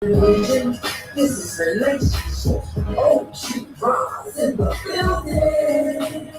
Building, this is relationship. Oh, she rise in the building.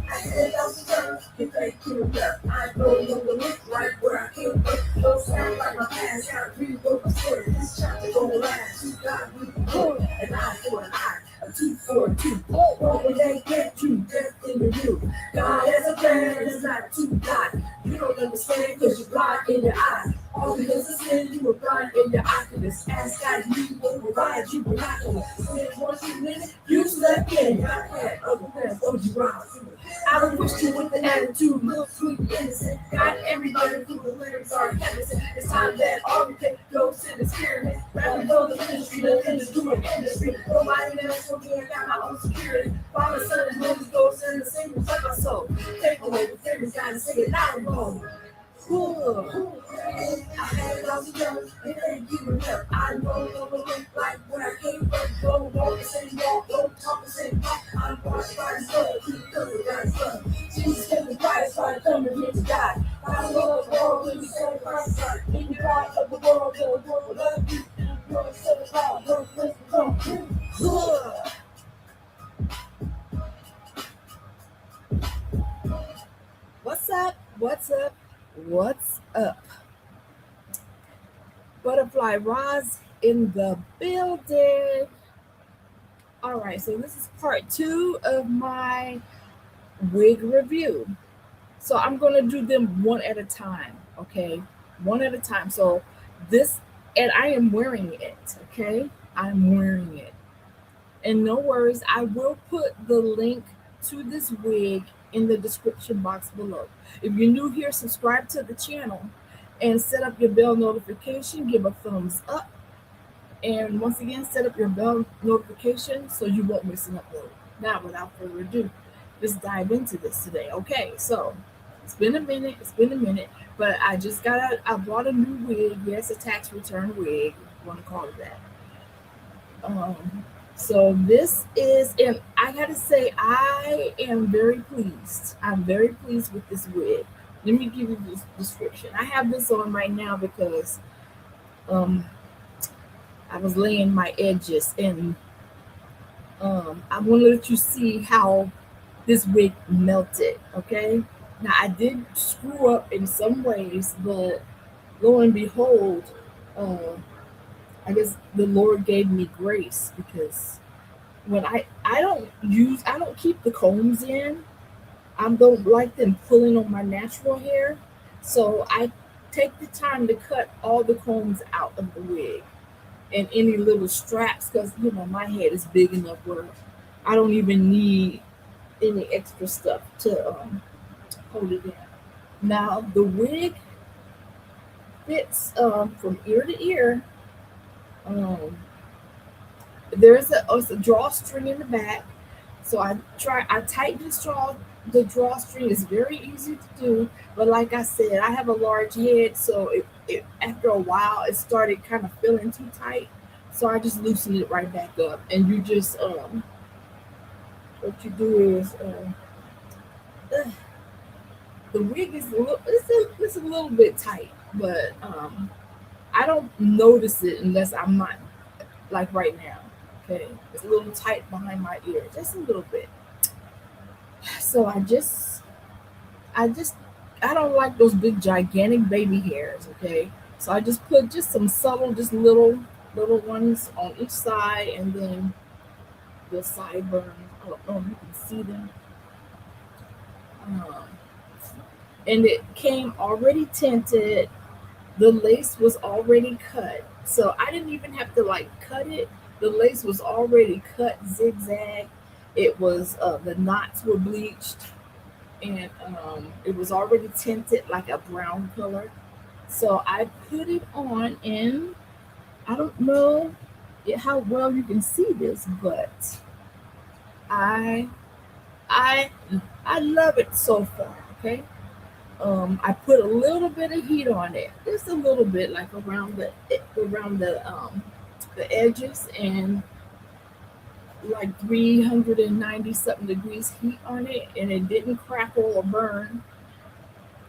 I said I was young, you think you left. I no longer look right where I came from. Don't sound like my past, got to reload the story. This chapter gon' last. You got me good, an eye for an eye, a tooth for a tooth. What would they get you? Death in the you. God has a plan, it's not too blind. You don't understand because you're blind in your eyes. All because of sin, you were blind in your oculus. Ask God, you will provide you binoculars. Sin once you win it, you slept in. I had other plans, told you wrong. I would push you with the attitude, little sweet innocent. Got everybody through the lyrics are heaven. It's time that all we can go to the spirit. Rather go the ministry, the industry, do an industry. Nobody else for me, I got my own security. Father, Son, and Holy Ghost, and the singers of my soul. Take away the feelings, gotta sing it loud and bold. I had it all together, and then you remember. I no longer look like where I came from. Don't walk the same walk, don't talk the same talk. I'm washed by His blood, keep coming God's blood. Jesus paid the price by coming here to die. I love the world when we say Christ. In the God of the world will love you. You're so proud, you're place to come. What's up? What's up? What's up? Butterfly Roz in the building. All right, so this is part 2 of my wig review. So I'm going to do them one at a time, okay? One at a time. So this, and I am wearing it, okay? I'm wearing it. And no worries, I will put the link to this wig in the description box below. If you're new here, subscribe to the channel and set up your bell notification, give a thumbs up. And once again, set up your bell notification so you won't miss an upload. Now, without further ado, let's dive into this today. Okay, so it's been a minute, but I bought a new wig. Yes, a tax return wig, if you want to call it that. So this is, and I gotta say, I am very pleased. I'm very pleased with this wig. Let me give you this description. I have this on right now because I was laying my edges, and I want to let you see how this wig melted. Okay, now I did screw up in some ways, but lo and behold, I guess the Lord gave me grace because when I don't keep the combs in. I don't like them pulling on my natural hair, so I take the time to cut all the combs out of the wig and any little straps because my head is big enough where I don't even need any extra stuff to hold it in. Now the wig fits from ear to ear. Um, it's a drawstring in the back, so I tighten the drawstring is very easy to do, but like I said, I have a large head, so it after a while it started kind of feeling too tight, so I just loosen it right back up, and you just what you do is the wig is it's a little bit tight, but I don't notice it unless I'm not like right now. Okay, it's a little tight behind my ear, just a little bit. So I don't like those big gigantic baby hairs, okay? So I just put just some subtle, just little ones on each side, and then the sideburns. I don't know if you can see them. Um, and it came already tinted. The lace was already cut, so I didn't even have to like cut it. The lace was already cut zigzag. It was the knots were bleached, and it was already tinted like a brown color. So I put it on, and I don't know how well you can see this, but I I I love it so far. Okay, I put a little bit of heat on it, just a little bit, like around the edges, and like 390 something degrees heat on it, and it didn't crackle or burn.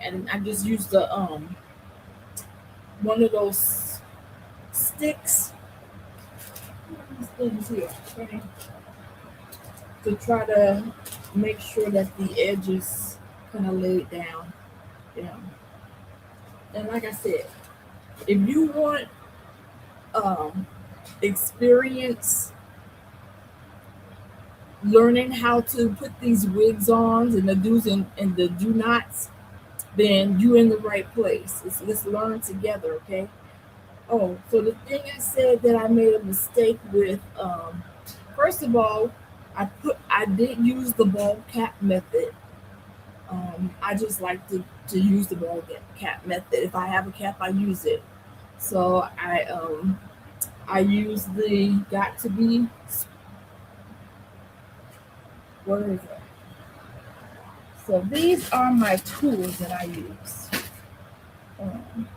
And I just used the one of those sticks, things here, okay, to try to make sure that the edges kind of laid down. Yeah. And like I said, if you want experience learning how to put these wigs on and the do's and the do nots, then you're in the right place. Let's learn together, okay? Oh, so the thing I said that I made a mistake with, first of all, I did use the ball cap method. I just like to use the ball cap method. If I have a cap, I use it. So I use the got to be, what is it? So these are my tools that I use. Um,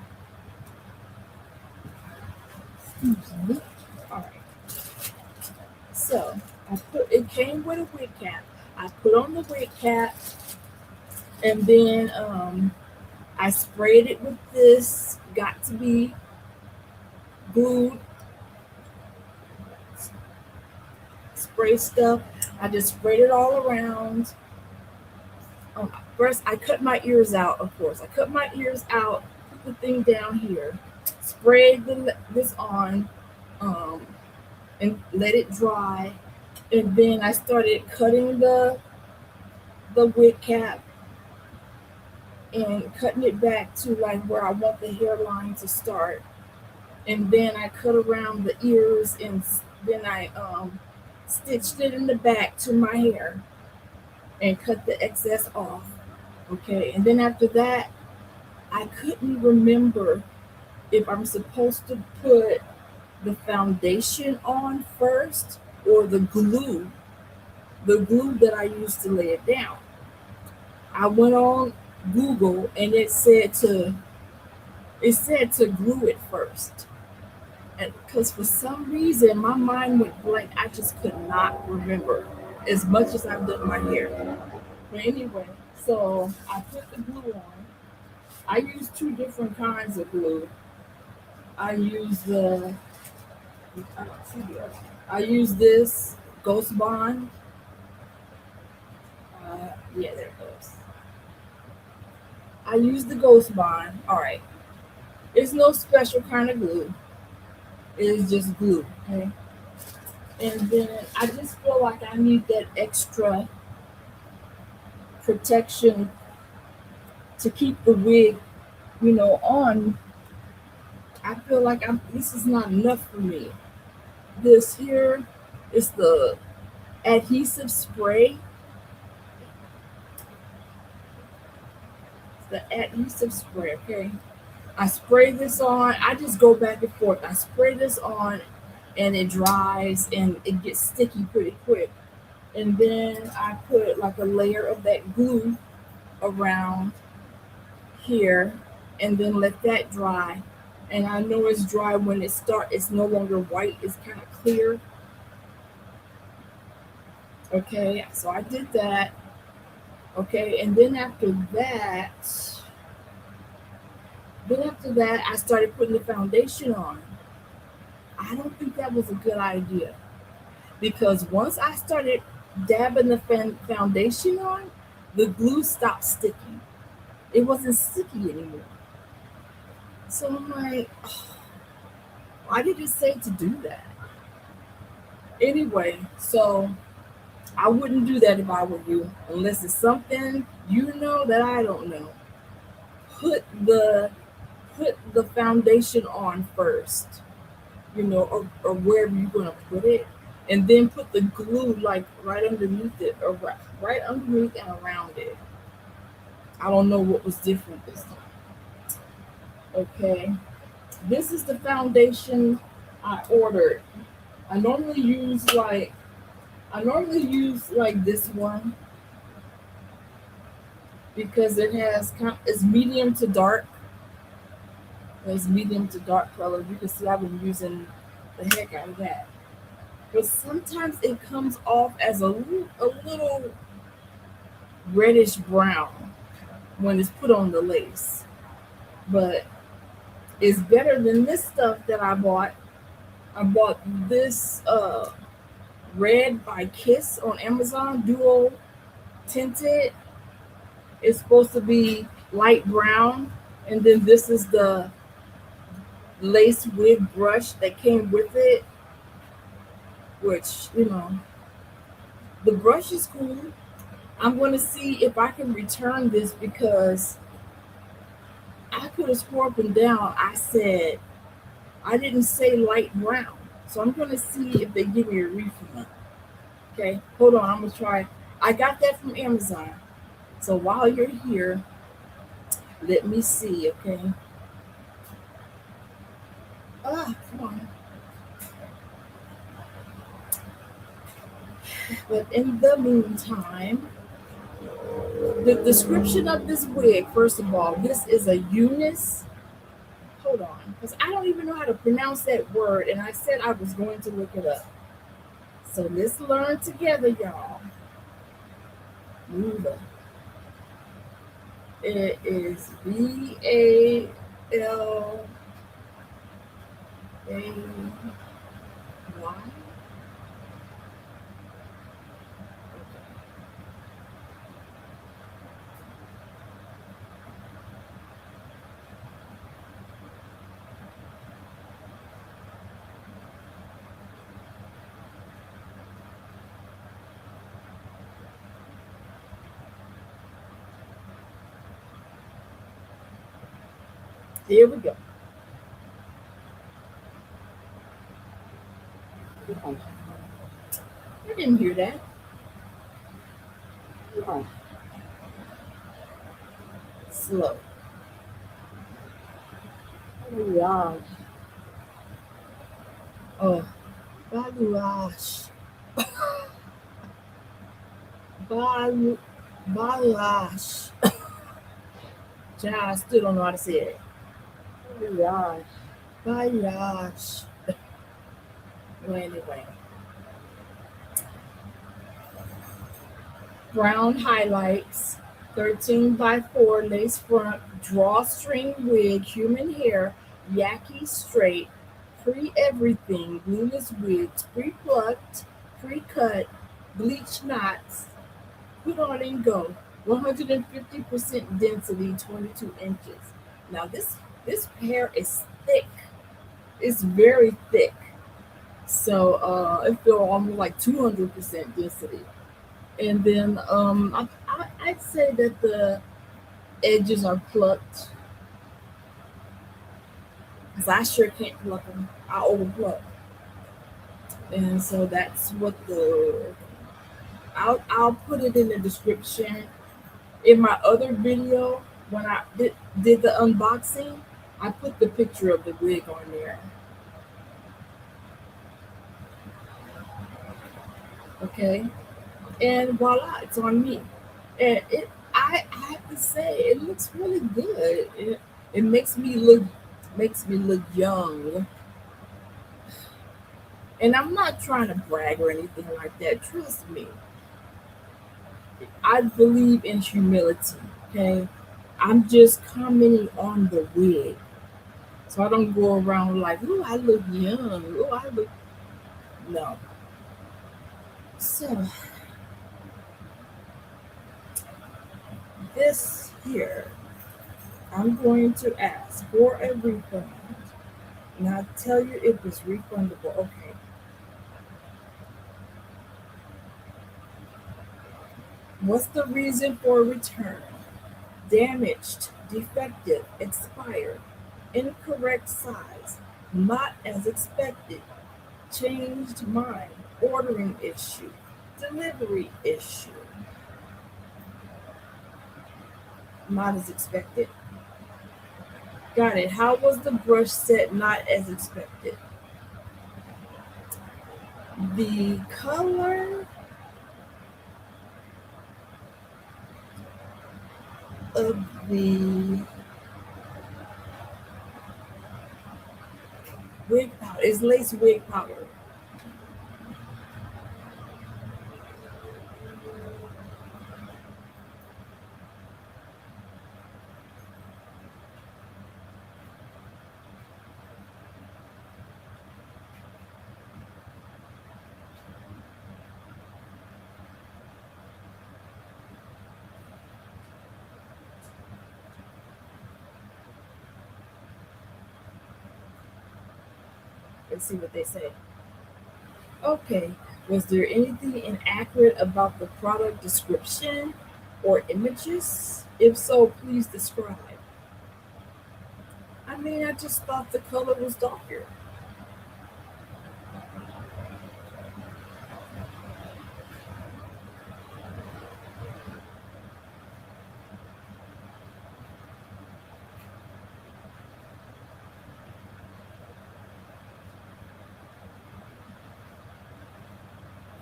excuse me. All right. So it came with a wig cap. I put on the wig cap, and then I sprayed it with this got to be glued spray stuff. I just sprayed it all around. First, I cut my ears out, of course. I cut my ears out, put the thing down here, sprayed this on, and let it dry. And then I started cutting the wig cap and cutting it back to like where I want the hairline to start. And then I cut around the ears, and then I stitched it in the back to my hair and cut the excess off. Okay, and then after that, I couldn't remember if I'm supposed to put the foundation on first or the glue that I used to lay it down. I went on Google and it said to glue it first. And because for some reason my mind went blank, I just could not remember as much as I've done my hair. But anyway, so I put the glue on. I use two different kinds of glue. I use this Ghost Bond. Yeah, there it goes. I use the Ghost Bond. All right. It's no special kind of glue. It is just glue. Okay. And then I just feel like I need that extra protection to keep the wig, on. I feel like this is not enough for me. This here is the adhesive spray. It's the adhesive spray, okay? I spray this on. I just go back and forth. I spray this on and it dries and it gets sticky pretty quick. And then I put like a layer of that glue around here and then let that dry. And I know it's dry when it's no longer white, it's kind of clear. Okay, so I did that. Okay, and then after that, I started putting the foundation on. I don't think that was a good idea because once I started dabbing the foundation on, the glue stopped sticking. It wasn't sticky anymore. So I'm like, oh, why did it say to do that? Anyway, so I wouldn't do that if I were you, unless it's something that I don't know. Put the foundation on first, or wherever you're gonna put it, and then put the glue like right underneath it, or right underneath and around it. I don't know what was different this time. Okay, this is the foundation I ordered. I normally use like this one because it's medium to dark. It's medium to dark color. You can see I've been using the heck out of that. But sometimes it comes off as a little reddish brown when it's put on the lace. But is better than this stuff that I bought. I bought this red by Kiss on Amazon, dual tinted. It's supposed to be light brown, and then this is the lace wig brush that came with it, which, the brush is cool. I'm going to see if I can return this because I could have swore up and down I said I didn't say light brown. So I'm going to see if they give me a refund. Okay, hold on. I'm going to try. I got that from Amazon. So while you're here, let me see, okay? Ah, come on. But in the meantime, the description of this wig, first of all, this is a Unice. Hold on, because I don't even know how to pronounce that word, and I said I was going to look it up. So let's learn together, y'all. Move. It is Balay. Here we go. I didn't hear that. Oh, slow. Balayage. Oh, balayage. Balayage. I still don't know how to say it. Balayage. Balayage. Well, anyway. Brown highlights, 13 by 4 lace front, drawstring wig, human hair, Yaki straight, pre everything, glueless wigs, pre plucked, pre cut, bleach knots, put on and go. 150% density, 22 inches. Now this hair is thick. It's very thick. So it feels almost like 200% density. And then I'd say that the edges are plucked because I sure can't pluck them. I overpluck, and so that's what the I'll put it in the description. In my other video, when I did the unboxing, I put the picture of the wig on there. Okay, and voila, it's on me. And I have to say, it looks really good. It makes me look young. And I'm not trying to brag or anything like that. Trust me. I believe in humility. Okay. I'm just commenting on the wig. So I don't go around like, oh, I look young. Oh, I look. No. So this here, I'm going to ask for a refund. And I'll tell you if it's refundable. Okay. What's the reason for return? Damaged, defective, expired, incorrect size, not as expected, changed mind, ordering issue, delivery issue, not as expected. Got it. How was the brush set not as expected? The color of the wig powder is lace wig powder. Let's see what they say. Okay, was there anything inaccurate about the product description or images? If so, please describe. I mean, I just thought the color was darker.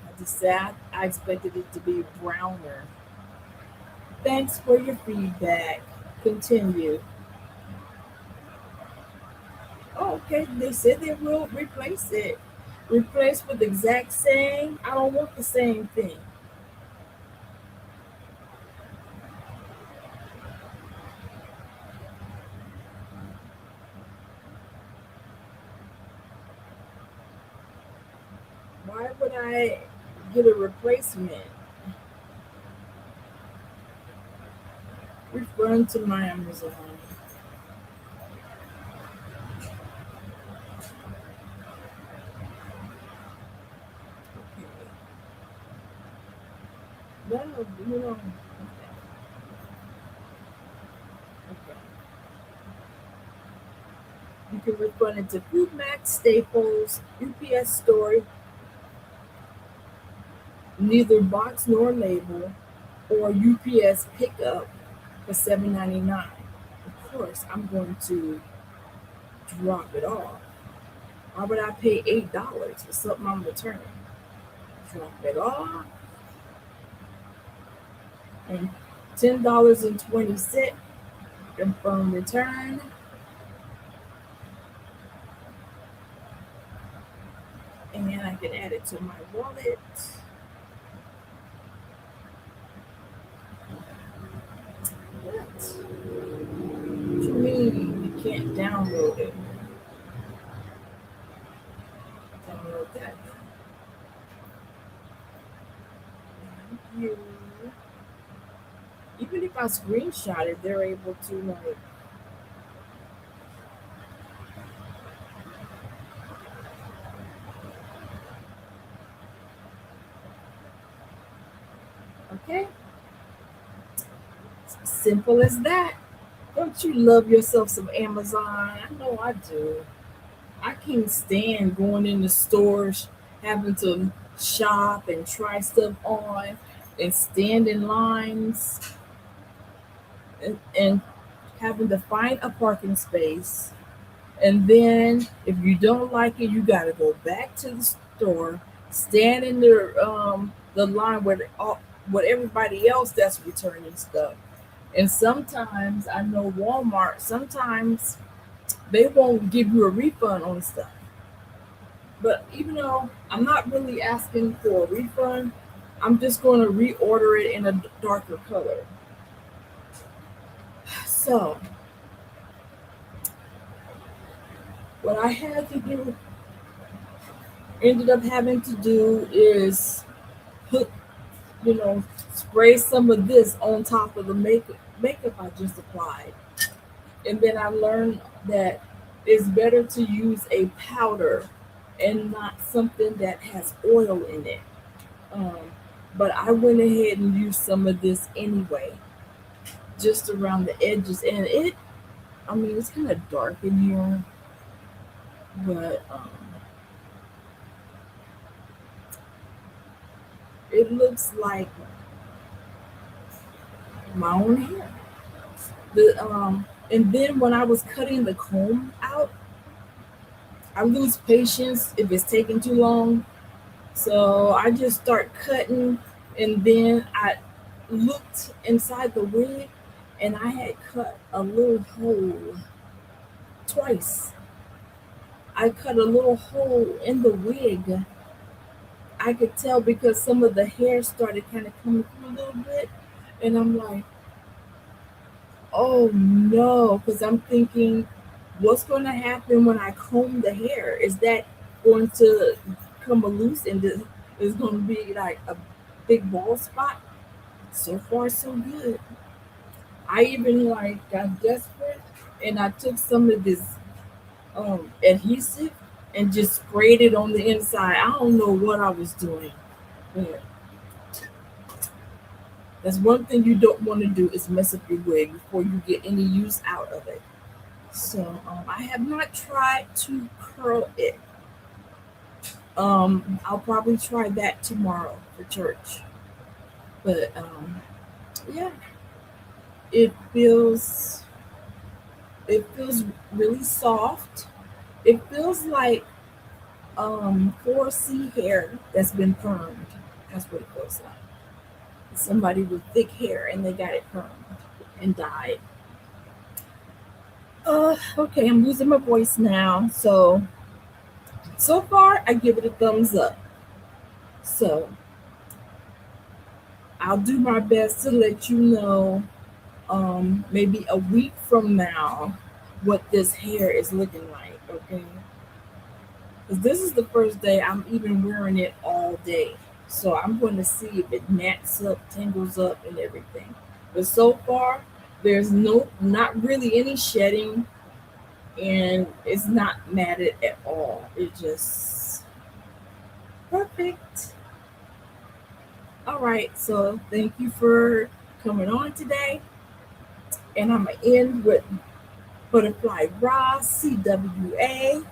I just said I expected it to be browner. Thanks for your feedback. Continue. Oh, okay, they said they will replace it. Replace with the exact same. I don't want the same thing. Why would I get a replacement? Referring to my Amazon. Okay. No, you know. Okay. You can refund it to Food Max, Staples, UPS Store, neither box nor label, or UPS pickup for $7.99. Of course, I'm going to drop it off. Why would I pay $8 for something I'm returning? Drop it off and $10.20 confirm return. And I can add it to my wallet. What? What do you mean you can't download it? Download that. Thank you. Even if I screenshot it, they're able to like. Okay, simple as that. Don't you love yourself some Amazon? I know I do. I can't stand going in the stores, having to shop and try stuff on and stand in lines and having to find a parking space. And then if you don't like it, you got to go back to the store, stand in the line with everybody else that's returning stuff. And sometimes I know Walmart, sometimes they won't give you a refund on stuff. But even though I'm not really asking for a refund, I'm just going to reorder it in a darker color. So, what I had to do, ended up having to do is put, spray some of this on top of the makeup I just applied. And then I learned that it's better to use a powder and not something that has oil in it. Um, but I went ahead and used some of this anyway, just around the edges. And I mean, it's kind of dark in here, but it looks like my own hair. And then when I was cutting the comb out, I lose patience if it's taking too long. So I just start cutting, and then I looked inside the wig, and I had cut a little hole twice. I cut a little hole in the wig. I could tell because some of the hair started kind of coming through a little bit, and I'm like, oh no, because I'm thinking, what's going to happen when I comb the hair? Is that going to come loose and it's going to be like a big bald spot? So far, so good. I even like got desperate and I took some of this adhesive and just sprayed it on the inside. I don't know what I was doing. But that's one thing you don't want to do is mess up your wig before you get any use out of it. So I have not tried to curl it. I'll probably try that tomorrow for church. But yeah, it feels it feels really soft. It feels like 4C hair that's been permed. That's what it feels like. Somebody with thick hair and they got it permed and dyed. Okay, I'm losing my voice now. So far I give it a thumbs up. So I'll do my best to let you know maybe a week from now what this hair is looking like, okay? Because this is the first day I'm even wearing it all day. So I'm going to see if it mats up, tangles up, and everything. But so far, there's not really any shedding, and it's not matted at all. It just perfect. All right, so thank you for coming on today. And I'm going to end with Butterfly Ross, CWA.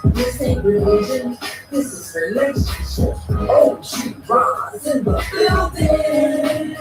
This ain't religion, this is relationship. Oh, she rides in the building.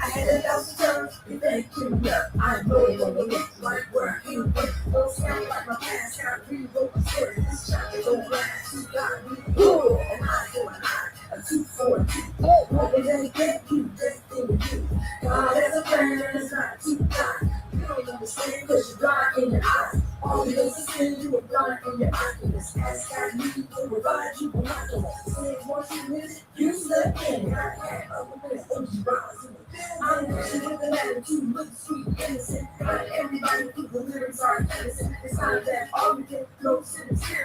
I had 1,000 times, you think you know. I know it gonna look like where he went. Don't sound like my past, got rewrote my story. This chapter don't last, you got me good. And I for an eye, a 2 for a 2. What it ain't that you, that thing to do. God has a plan, it's not too kind. You don't understand, cause you're blind in your eyes. All the days of sin, you were blind in your eyes. Ask God, you will provide you binoculars. Say once you miss, you slept in. I had other ways, oh, you rise. I'm with an attitude, look sweet, innocent. Not everybody who the lyrics are innocent. It's not that all we can go to the spirit.